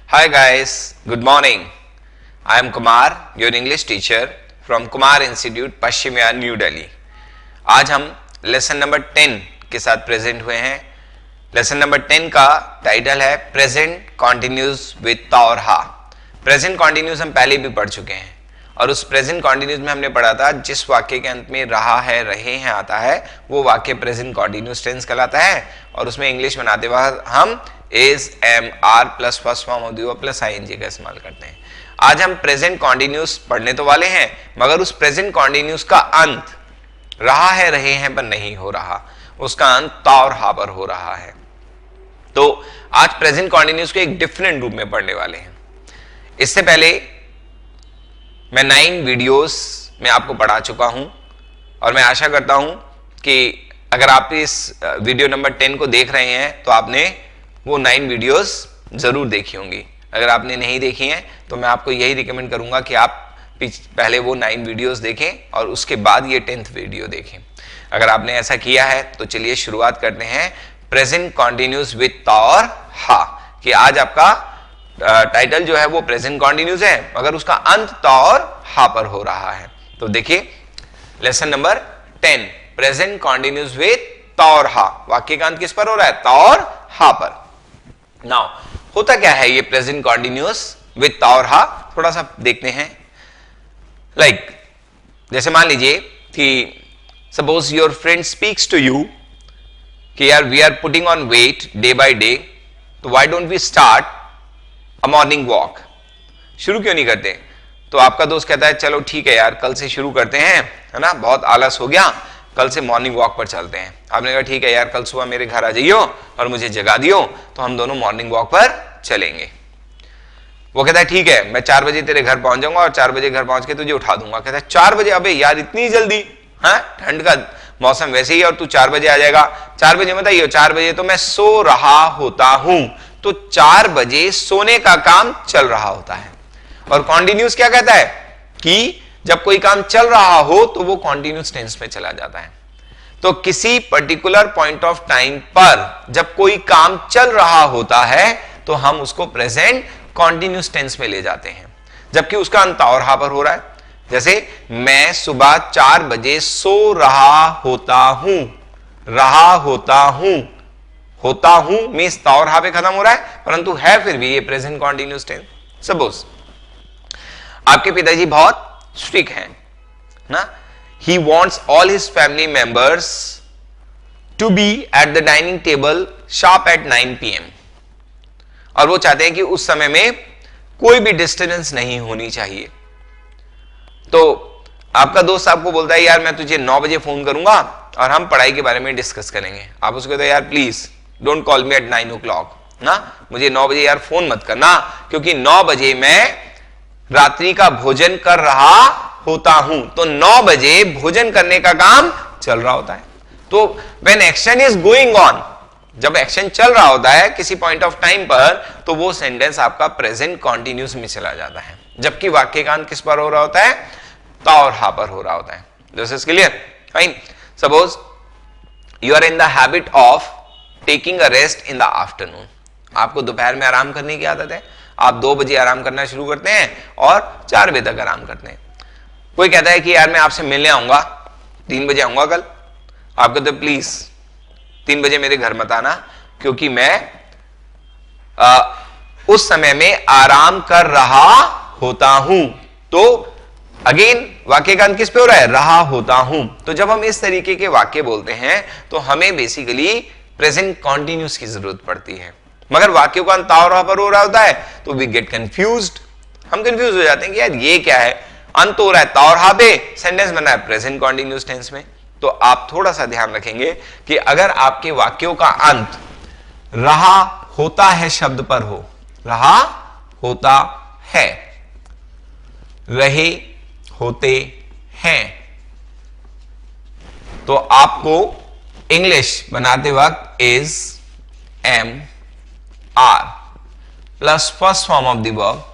Hi guys, good morning. I am Kumar, your English teacher from Kumar Institute, Paschim Vihar, new Delhi. आज हम lesson number 10 के साथ present हुए हैं. लेसन नंबर 10 का टाइटल है प्रेजेंट कॉन्टिन्यूज विद ता और हा. प्रेजेंट कॉन्टिन्यूज हम पहले भी पढ़ चुके हैं और उस प्रेजेंट कॉन्टिन्यूज में हमने पढ़ा था जिस वाक्य के अंत में रहा है, रहे हैं आता है वो वाक्य प्रेजेंट कॉन्टिन्यूस टेंस कहलाता है और उसमें इंग्लिश बनाते वक्त हम is, am, are plus first form of the verb plus ING का इस्तेमाल करते हैं. आज हम प्रेजेंट कॉन्टिन्यूस पढ़ने तो वाले हैं मगर उस प्रेजेंट कॉन्टिन्यूस का अंत रहा है, रहे हैं पर नहीं हो रहा, उसका अंत ता और हा पर हो रहा है. तो आज प्रेजेंट कॉन्टिन्यूस को एक डिफरेंट रूप में पढ़ने वाले हैं. इससे पहले मैं 9 वीडियोस में आपको पढ़ा चुका हूं और मैं आशा करता हूं कि अगर आप इस वीडियो नंबर 10 को देख रहे हैं तो आपने वो 9 वीडियोस जरूर देखी होंगी. अगर आपने नहीं देखी हैं तो मैं आपको यही रिकमेंड करूंगा कि आप पहले वो 9 वीडियोस देखें और उसके बाद ये 10th वीडियो देखें. अगर आपने ऐसा किया है तो चलिए शुरुआत करते हैं प्रेजेंट कॉन्टिन्यूस विद ता और हा. कि आज आपका टाइटल जो है वो प्रेजेंट कॉन्टिन्यूस है मगर उसका अंत ता और हा पर हो रहा है. तो देखिए lesson number 10 present continuous with ता और हा. वाक्य का अंत किस पर हो रहा है? ता और हा पर. नाउ होता क्या है ये प्रेजेंट कॉन्टिन्यूस विद ता और हा, थोड़ा सा देखते हैं. लाइक जैसे मान लीजिए कि suppose your friend speaks to you कि यार we are putting on weight day by day, तो why don't we start a morning walk. शुरू क्यों नहीं करते? तो आपका दोस्त कहता है चलो ठीक है यार कल से शुरू करते हैं, है ना, बहुत आलस हो गया, कल से मॉर्निंग वॉक पर चलते हैं. आपने कहा ठीक है यार कल सुबह मेरे घर आ जाइयो और मुझे जगा दियो तो हम दोनों मॉर्निंग वॉक पर चलेंगे. वो कहता है ठीक है मैं 4 बजे तेरे घर पहुंच जाऊंगा और 4 बजे घर पहुंच के तुझे उठा दूंगा. कहता है 4 बजे? अबे यार इतनी जल्दी, हाँ ठंड का मौसम वैसे ही और तू 4 बजे आ जाएगा. 4 बजे बताइए, 4 बजे तो मैं सो रहा होता हूं. तो 4 बजे सोने का काम चल रहा होता है. और कॉन्टिन्यूस क्या कहता है कि जब कोई काम चल रहा हो तो वो कॉन्टिन्यूस टेंस में चला जाता है. तो किसी पर्टिकुलर पॉइंट ऑफ टाइम पर जब कोई काम चल रहा होता है तो हम उसको प्रेजेंट कॉन्टिन्यूस टेंस में ले जाते हैं जबकि उसका अंत ता और हा पर हो रहा है. जैसे मैं सुबह 4 बजे सो रहा होता हूं. रहा होता हूं, होता हूं मींस ता और हा पे खत्म हो रहा है परंतु है फिर भी ये प्रेजेंट कॉन्टिन्यूस टेंस. सपोज आपके पिताजी बहुत स्ट्रिक्ट हैं ना. He wants all his family members to be at the dining table sharp at 9 PM. और वो चाहते हैं कि उस समय में कोई भी डिस्टर्बेंस नहीं होनी चाहिए. तो आपका दोस्त आपको बोलता है यार मैं तुझे 9 बजे फोन करूंगा और हम पढ़ाई के बारे में डिस्कस करेंगे. आप उसको कहते हैं यार please don't call me at 9 o'clock ना, मुझे 9 बजे यार फोन मत करना क्योंकि 9 बजे मैं रात्रि का भोजन कर रहा होता हूं. तो 9 बजे भोजन करने का काम चल रहा होता है. तो when action is going on, जब एक्शन चल रहा होता है किसी पॉइंट ऑफ टाइम पर तो वो सेंटेंस आपका प्रेजेंट कॉन्टिन्यूस में चला जाता है जबकि वाक्य का अंत किस पर हो रहा होता है? ता और हा पर हो रहा होता है. This is clear? Fine. Suppose you are in the habit of taking a rest in the afternoon. आपको दोपहर में आराम करने की आदत है. आप 2 बजे आराम करना शुरू करते हैं और 4 बजे तक आराम करते हैं. कोई कहता है कि यार मैं आपसे मिलने आऊंगा, 3 बजे आऊंगा कल. आप कहते हैं प्लीज 3 बजे मेरे घर मत आना क्योंकि मैं उस समय में आराम कर रहा होता हूं. तो अगेन वाक्य का अंत किस पे हो रहा है? रहा होता हूं. तो जब हम इस तरीके के वाक्य बोलते हैं तो हमें बेसिकली प्रेजेंट कॉन्टिन्यूस की जरूरत पड़ती है मगर वाक्यों का अंत ता और हा पर हो रहा होता है तो वी गेट कंफ्यूज्ड. हम कंफ्यूज हो जाते हैं कि यार ये क्या है, अंत हो रहा है ता और हा पे, सेंटेंस बना है प्रेजेंट कॉन्टिन्यूस टेंस में. तो आप थोड़ा सा ध्यान रखेंगे कि अगर आपके वाक्यों का अंत रहा होता है शब्द पर हो, रहा होता है, रहे होते हैं, तो आपको इंग्लिश बनाते वक्त is, am, are plus first form of the verb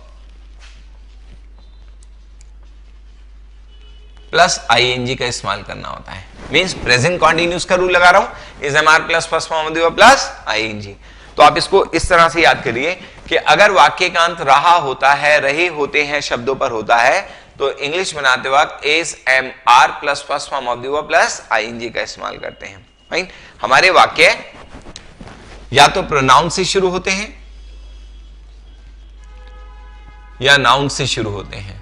plus ING का इस्तेमाल करना होता है. मींस प्रेजेंट कॉन्टिन्यूस का रूल लगा रहा हूं, is am are plus first form of the verb plus ING. तो आप इसको इस तरह से याद करिए कि अगर वाक्य का अंत रहा होता है, रहे होते हैं शब्दों पर होता है, तो इंग्लिश बनाते वक्त is am are plus first form of the verb plus ING का इस्तेमाल करते हैं। राइट, हमारे वाक्य या तो प्रोनाउन से शुरू होते हैं या नाउन से शुरू होते हैं।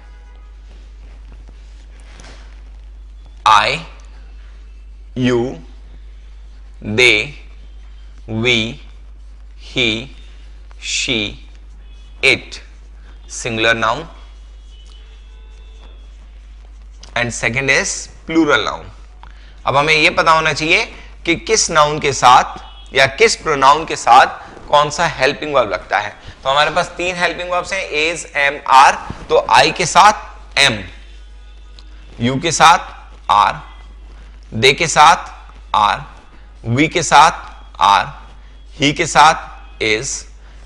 I, you, they, we, he, she, it, singular noun, and second is plural noun. अब हमें यह पता होना चाहिए कि किस नाउन के साथ या किस प्रोनाउन के साथ कौन सा हेल्पिंग वर्ब लगता है। तो हमारे पास 3 हेल्पिंग वर्ब्स हैं, एज, एम, आर। तो आई के साथ एम, यू के साथ आर, दे के साथ आर, वी के साथ आर, ही के साथ इज,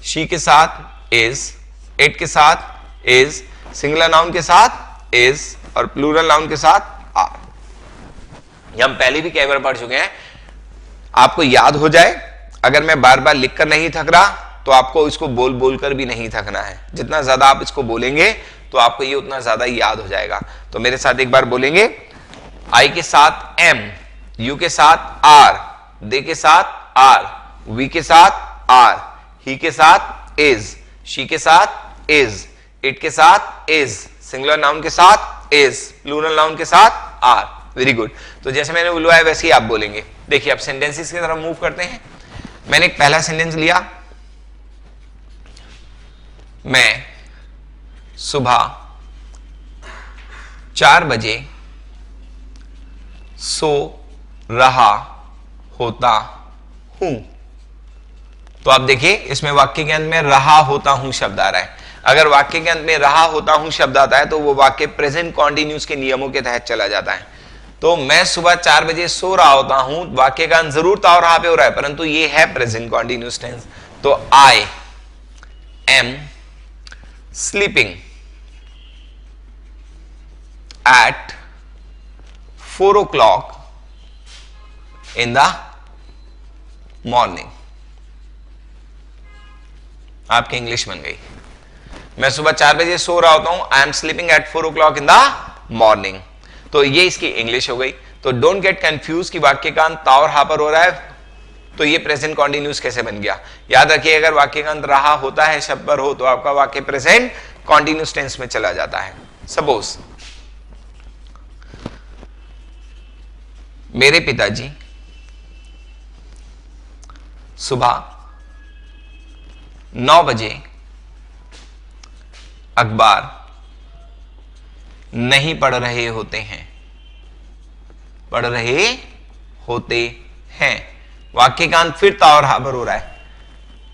शी के साथ इज, इट के साथ इज, सिंगुलर नाउन के साथ इज और प्लूरल नाउन के साथ आर। ये हम पहले भी कई बार पढ़ चुके हैं, आपको याद हो जाए। अगर मैं बार बार लिखकर नहीं थक रहा तो आपको इसको बोल बोल कर भी नहीं थकना है। जितना ज्यादा आप इसको बोलेंगे तो आपको ये उतना ज्यादा याद हो जाएगा। तो मेरे साथ एक बार बोलेंगे, आई के साथ एम, यू के साथ आर, दे के साथ आर, वी के साथ आर, ही के साथ इज, शी के साथ इज, इट के साथ इज, सिंगुलर नाउन के साथ इज, प्लूरल नाउन के साथ आर। Very good. तो जैसे मैंने बुलवाया वैसे ही आप बोलेंगे। देखिए अब सेंटेंसेस की तरफ मूव करते हैं। मैंने एक पहला सेंटेंस लिया, मैं सुबह 4 बजे सो रहा होता हूं। तो आप देखिए इसमें वाक्य के अंत में रहा होता हूं शब्द आ रहा है। अगर वाक्य के अंत में रहा होता हूं शब्द आता है तो वो वाक्य प्रेजेंट कॉन्टिन्यूस के नियमों के तहत चला जाता है। तो मैं सुबह 4 बजे सो रहा होता हूं, वाक्य का अंत जरूर था और रहा पे हो रहा है, परंतु ये है प्रेजेंट कॉन्टिन्यूस टेंस। तो I am sleeping at 4 o'clock in the morning। आपकी इंग्लिश बन गई। मैं सुबह 4 बजे सो रहा होता हूं, आई am sleeping at 4 o'clock in the morning। तो ये इसकी इंग्लिश हो गई। तो डोंट गेट कंफ्यूज कि वाक्य का अंत ता और हा पर हो रहा है, तो ये प्रेजेंट कॉन्टिन्यूस कैसे बन गया। याद रखिए अगर वाक्य का अंत रहा होता है शब्द पर हो तो आपका वाक्य प्रेजेंट कॉन्टिन्यूस टेंस में चला जाता है। सपोज मेरे पिताजी सुबह 9 बजे अखबार नहीं पढ़ रहे होते हैं, पढ़ रहे होते हैं। वाक्य का अंत फिर ता और हा पर हो रहा है,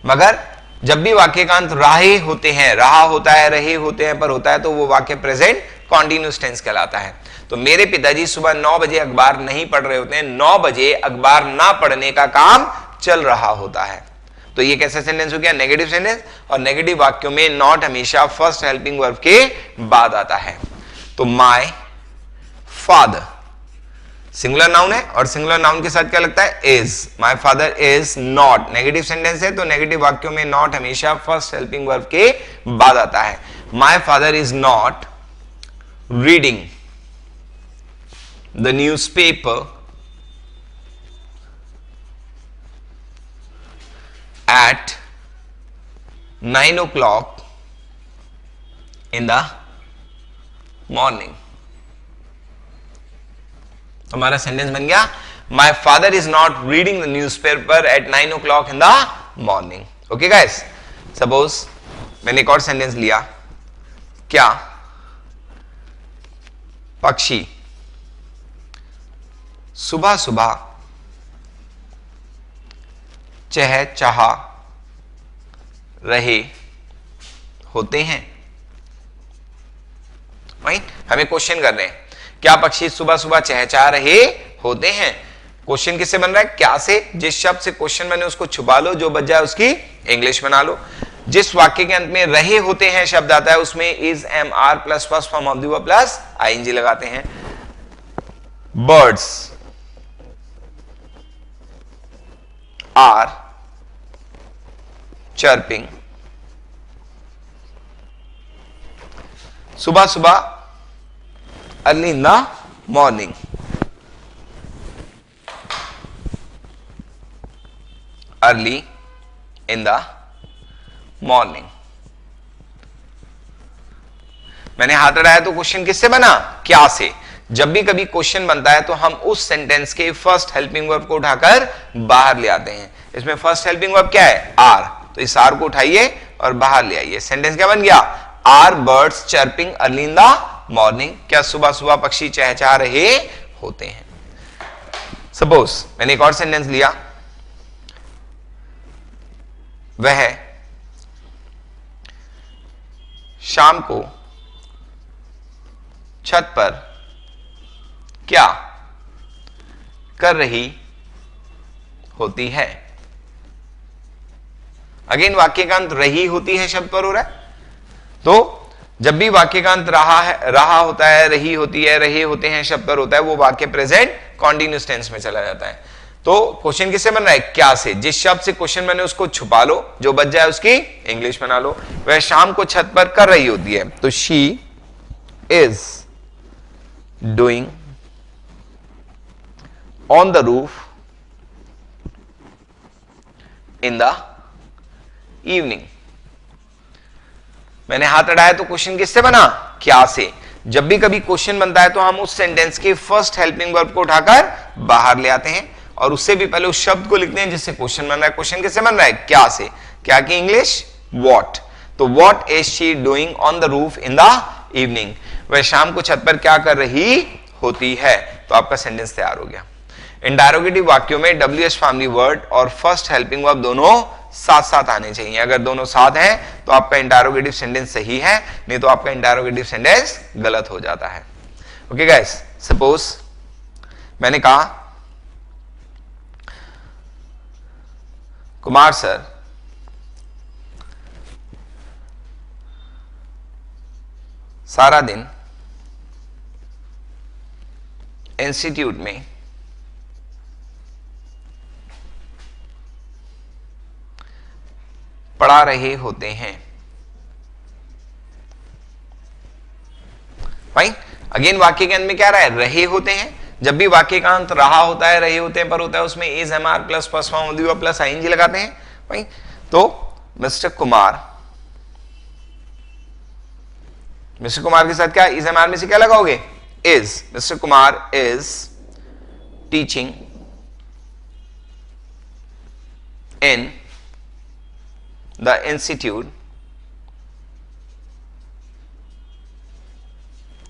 मगर जब भी वाक्य का अंत रहे होते हैं, रहा होता है, रहे होते हैं पर होता है तो वो वाक्य प्रेजेंट कॉन्टिन्यूस टेंस कहलाता है। तो मेरे पिताजी सुबह 9 बजे अखबार नहीं पढ़ रहे होते हैं, 9 बजे अखबार ना पढ़ने का काम चल रहा होता है। तो ये कैसा सेंटेंस हो गया, नेगेटिव सेंटेंस। और नेगेटिव वाक्यों में नॉट हमेशा फर्स्ट हेल्पिंग वर्ब के बाद आता है। तो माय फादर सिंगुलर नाउन है और सिंगुलर नाउन के साथ क्या लगता है, is. My father is not negative sentence है, तो नेगेटिव वाक्यों में नॉट हमेशा फर्स्ट हेल्पिंग वर्ब के बाद आता है। My father is not reading the newspaper at 9 o'clock in the morning। हमारा सेंटेंस बन गया, my father is not reading the newspaper at 9 o'clock in the morning। Okay guys, suppose मैंने एक और सेंटेंस लिया, क्या पक्षी सुबह सुबह चहचहा रहे होते हैं। राइट, हमें क्वेश्चन कर रहे हैं, क्या पक्षी सुबह सुबह चहचहा रहे होते हैं। क्वेश्चन किससे बन रहा है, क्या से। जिस शब्द से क्वेश्चन बने उसको छुपा लो, जो बच जाए उसकी इंग्लिश बना लो। जिस वाक्य के अंत में रहे होते हैं शब्द आता है उसमें is am are plus first form of the verb plus ING लगाते हैं। बर्ड्स आर chirping, सुबह सुबह early in the morning, early in the morning। मैंने हाथ उठाया तो क्वेश्चन किससे बना? क्या से। जब भी कभी क्वेश्चन बनता है तो हम उस सेंटेंस के फर्स्ट हेल्पिंग वर्ब को उठाकर बाहर ले आते हैं। इसमें फर्स्ट हेल्पिंग वर्ब क्या है? आर। तो इस आर को उठाइए और बाहर ले आइए। सेंटेंस क्या बन गया? Are birds chirping early in the morning. क्या सुबह सुबह पक्षी चहचहा रहे होते हैं। सपोज मैंने एक और सेंटेंस लिया, वह शाम को छत पर क्या कर रही होती है। अगेन वाक्य का अंत रही होती है शब्द पर हो रहा है। तो जब भी वाक्य का अंत रहा होता है, रही होती है, रहे होते हैं शब्द पर होता है, वो वाक्य प्रेजेंट कॉन्टिन्यूअस टेंस में चला जाता है। तो क्वेश्चन किससे बन रहा है? क्या से। जिस शब्द से क्वेश्चन बने उसको छुपा लो, जो बच जाए उसकी इंग्लिश बना लो। वह शाम को छत पर कर रही होती है, तो she is doing on the roof in the evening। मैंने हाथ अड़ाया तो क्वेश्चन किससे बना? क्या से। जब भी कभी क्वेश्चन बनता है तो हम उस सेंटेंस के फर्स्ट हेल्पिंग वर्ब को उठाकर बाहर ले आते हैं और उससे भी पहले उस शब्द को लिखते हैं जिससे क्वेश्चन बन रहा है। क्वेश्चन किससे बन रहा है? क्या से। क्या की इंग्लिश? व्हाट। तो what is she doing on the roof in the evening. वह शाम को छत पर क्या कर रही होती है। तो आपका सेंटेंस तैयार हो गया। इंटरोगेटिव वाक्यों में WH फैमिली वर्ड और फर्स्ट हेल्पिंग वर्ब दोनों साथ साथ आने चाहिए। अगर दोनों साथ हैं तो आपका इंटरोगेटिव सेंटेंस सही है, नहीं तो आपका इंटरोगेटिव सेंटेंस गलत हो जाता है। ओके गाइस, सपोज मैंने कहा कुमार सर सारा दिन इंस्टीट्यूट में पढ़ा रहे होते हैं। भाई अगेन वाक्य के अंत में क्या रहा है? रहे होते हैं। जब भी वाक्य का अंत रहा होता है, रहे होते हैं पर होता है, उसमें is am are plus first form of the plus ING लगाते हैं। भाई तो मिस्टर कुमार के साथ क्या इज एम आर में से क्या लगाओगे? Is. Mister Kumar is teaching in the institute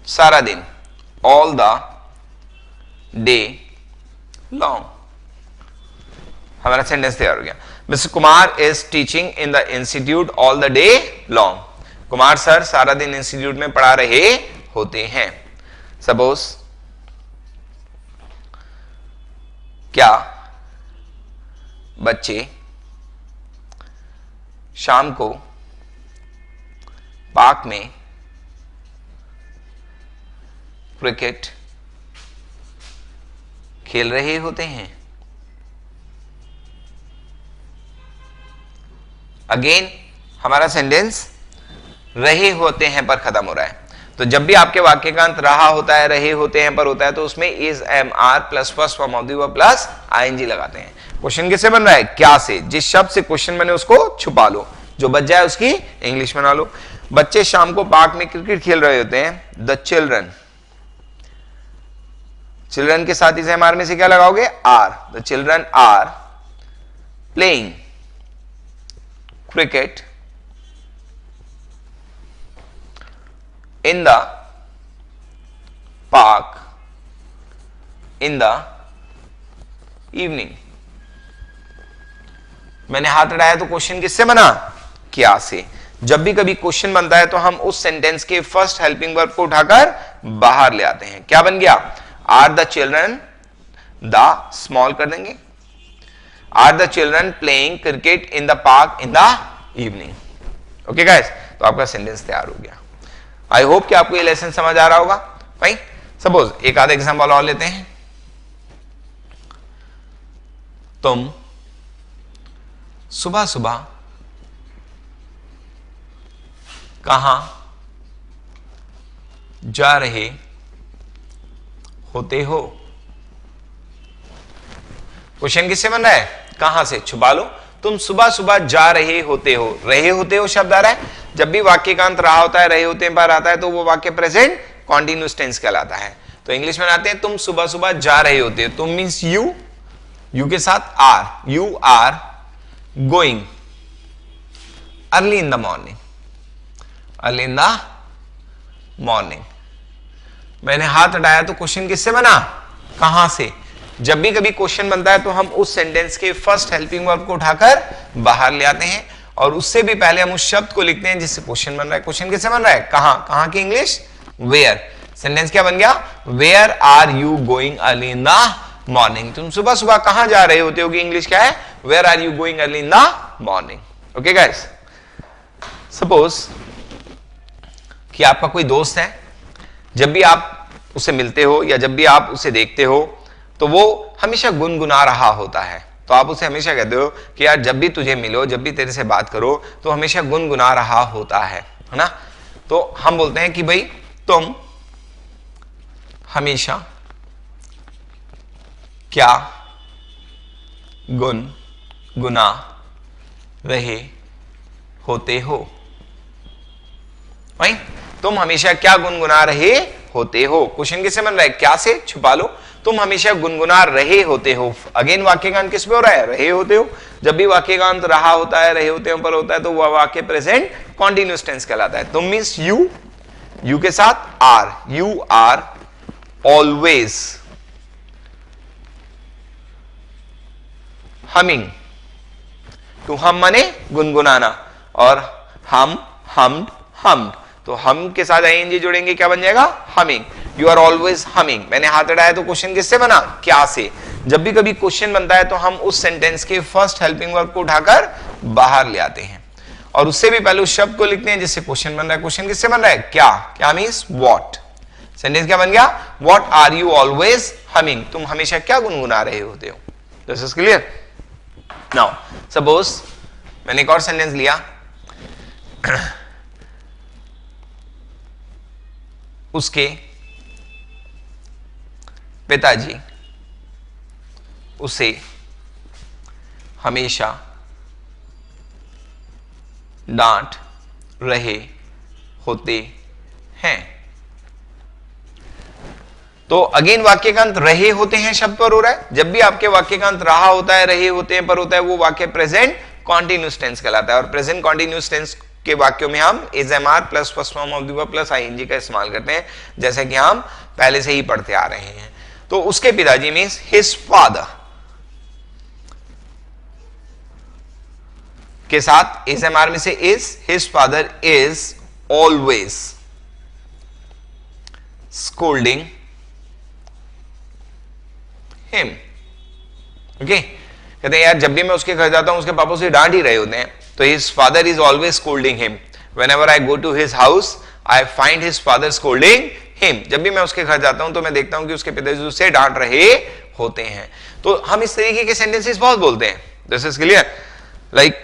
सारा दिन all the day long। हमारा सेंटेंस तैयार हो गया। Mister Kumar is teaching in the institute all the day long. Kumar sir सारा दिन इंस्टीट्यूट में पढ़ा रहे होते हैं। सपोज क्या बच्चे शाम को पार्क में क्रिकेट खेल रहे होते हैं। अगेन हमारा सेंटेंस रहे होते हैं पर खत्म हो रहा है। तो जब भी आपके वाक्य का अंत रहा होता है, रहे होते हैं पर होता है, तो उसमें is am are plus first form of the verb plus ING लगाते हैं। क्वेश्चन किससे बन रहा है? क्या से। जिस शब्द से क्वेश्चन बने उसको छुपा लो, जो बच जाए उसकी इंग्लिश बना लो। बच्चे शाम को पार्क में क्रिकेट खेल रहे होते हैं। द चिल्ड्रन, चिल्ड्रन के साथ इस एम आर में से क्या लगाओगे? Are. The children are playing cricket in the park in the evening. मैंने हाथ उठाया तो क्वेश्चन किससे बना? क्या से। जब भी कभी क्वेश्चन बनता है तो हम उस सेंटेंस के फर्स्ट हेल्पिंग वर्ब को उठाकर बाहर ले आते हैं। क्या बन गया? Are the children, the small कर देंगे, are the children playing cricket in the park in the evening. Okay guys, तो आपका सेंटेंस तैयार हो गया। आई होप कि आपको ये लेसन समझ आ रहा होगा। भाई सपोज एक आधा एग्जांपल और लेते हैं। तुम सुबह सुबह कहां जा रहे होते हो। क्वेश्चन किससे बन रहा है, कहां से, छुपा लो। तुम सुबह सुबह जा रहे होते हो, रहे होते हो शब्द आ रहा है, जब भी वाक्य का अंत रहा होता है, रहे होते पर आता है तो वो वाक्य प्रेजेंट कॉन्टिन्यूअस टेंस कहलाता है। तो इंग्लिश में आते हैं तुम सुबह सुबह जा रहे होते हो, तुम मीन्स यू, यू के साथ are, you are going early in the morning, early in the morning. मैंने हाथ हटाया तो क्वेश्चन किससे बना, कहां से। जब भी कभी क्वेश्चन बनता है तो हम उस सेंटेंस के फर्स्ट हेल्पिंग वर्ब को उठाकर बाहर ले आते हैं और उससे भी पहले हम उस शब्द को लिखते हैं जिससे क्वेश्चन बन रहा है। क्वेश्चन किससे बन रहा है, कहां, कहां की इंग्लिश वेयर। सेंटेंस क्या बन गया, where are you going early in the morning. तुम सुबह सुबह कहां जा रहे होते हो की इंग्लिश क्या है, where are you going early in the morning. Okay guys, suppose कि आपका कोई दोस्त है, जब भी आप उसे मिलते हो या जब भी आप उसे देखते हो तो वो हमेशा गुनगुना रहा होता है। तो आप उसे हमेशा कहते हो कि यार जब भी तुझे मिलो, जब भी तेरे से बात करो तो हमेशा गुनगुना रहा होता है ना। तो हम बोलते हैं कि भाई तुम हमेशा क्या गुनगुना रहे होते हो। भाई तुम हमेशा क्या गुनगुना रहे होते हो। क्वेश्चन किससे बन रहा है, क्या से, छुपा लो। तुम हमेशा गुनगुना रहे होते हो। अगेन वाक्य का अंत किस पे हो रहा है, रहे होते हो। जब भी वाक्य का अंत रहा होता है, रहे होते हो पर होता है तो वह वाक्य प्रेजेंट कॉन्टिन्यूअस टेंस कहलाता है। तुम मीन्स यू, यू के साथ are, you are always humming. To hum माने गुनगुनाना और हमड, तो हम के साथ आईएनजी जोड़ेंगे, क्या बन जाएगा, humming. You are always humming. मैंने हाथ हटाया तो क्वेश्चन किससे बना, क्या से। जब भी कभी क्वेश्चन बनता है तो हम उस सेंटेंस के फर्स्ट हेल्पिंग वर्ब को उठाकर बाहर ले आते हैं और उससे भी पहले उस शब्द को लिखते हैं जिससे क्वेश्चन बन रहा है। क्वेश्चन किससे बन रहा है, क्या, क्या मीन्स व्हाट। सेंटेंस क्या बन गया, what are you always humming. तुम हमेशा क्या गुनगुना रहे होते हो। This is clear. Now suppose मैंने एक और सेंटेंस लिया, उसके पिताजी उसे हमेशा डांट रहे होते हैं। तो अगेन वाक्य का अंत रहे होते हैं शब्द पर हो रहा है। जब भी आपके वाक्य का अंत रहा होता है, रहे होते हैं पर होता है, वो वाक्य प्रेजेंट कॉन्टिन्यूअस टेंस कहलाता है। और प्रेजेंट कॉन्टिन्यूअस टेंस के वाक्यों में हम is am are plus first form of the verb plus ING का इस्तेमाल करते हैं, जैसे कि हम पहले से ही पढ़ते आ रहे हैं। तो उसके पिताजी मींस हिज फादर के साथ इज एम आर में से is, his father is always scolding him. Okay, कहते हैं यार जब भी मैं उसके घर जाता हूं उसके पापा उसे डांट ही रहे होते हैं। तो his father is always scolding him. Whenever I go to his house, I find his father scolding him. जब भी मैं उसके घर जाता हूं तो मैं देखता हूं कि उसके पिताजी उसे डांट रहे होते हैं। तो हम इस तरीके के सेंटेंसेस बहुत बोलते हैं। This is clear. लाइक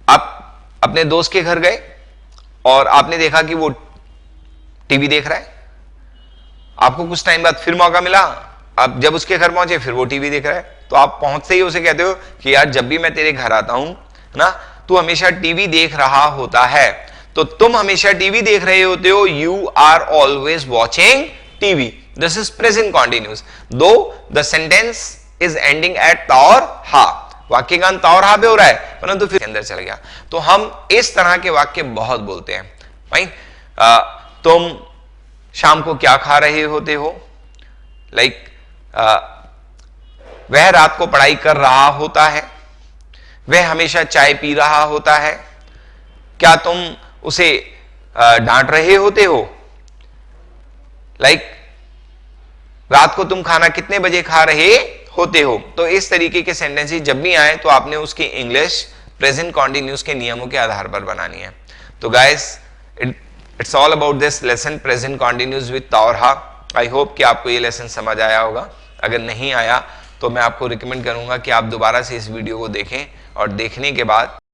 आप अपने दोस्त के घर गए और आपने देखा कि वो टीवी देख रहा है। आपको कुछ टाइम बाद फिर मौका मिला, आप जब उसके घर पहुंचे फिर वो टीवी देख रहा है। तो आप पहुंचते ही उसे कहते हो कि यार जब भी मैं तेरे घर आता हूं ना, तू हमेशा टीवी देख रहा होता है। तो तुम हमेशा टीवी देख रहे होते हो, you are always watching TV. This is present continuous, though the sentence is ending at ता और हा। वाक्य का अंत ता और हा पे हो रहा है परंतु फिर अंदर चल गया। तो हम इस तरह के वाक्य बहुत बोलते हैं। भाई तुम शाम को क्या खा रहे होते हो। लाइक वह रात को पढ़ाई कर रहा होता है, वह हमेशा चाय पी रहा होता है। क्या तुम उसे डांट रहे होते हो। लाइक रात को तुम खाना कितने बजे खा रहे होते हो। तो इस तरीके के सेंटेंसेस जब भी आए तो आपने उसकी इंग्लिश प्रेजेंट कॉन्टिन्यूअस के नियमों के आधार पर बनानी है। तो guys it's all about this lesson present continuous with ता और हा। आई होप कि आपको ये लेसन समझ आया होगा। अगर नहीं आया तो मैं आपको रिकमेंड करूंगा कि आप दोबारा से इस वीडियो को देखें और देखने के बाद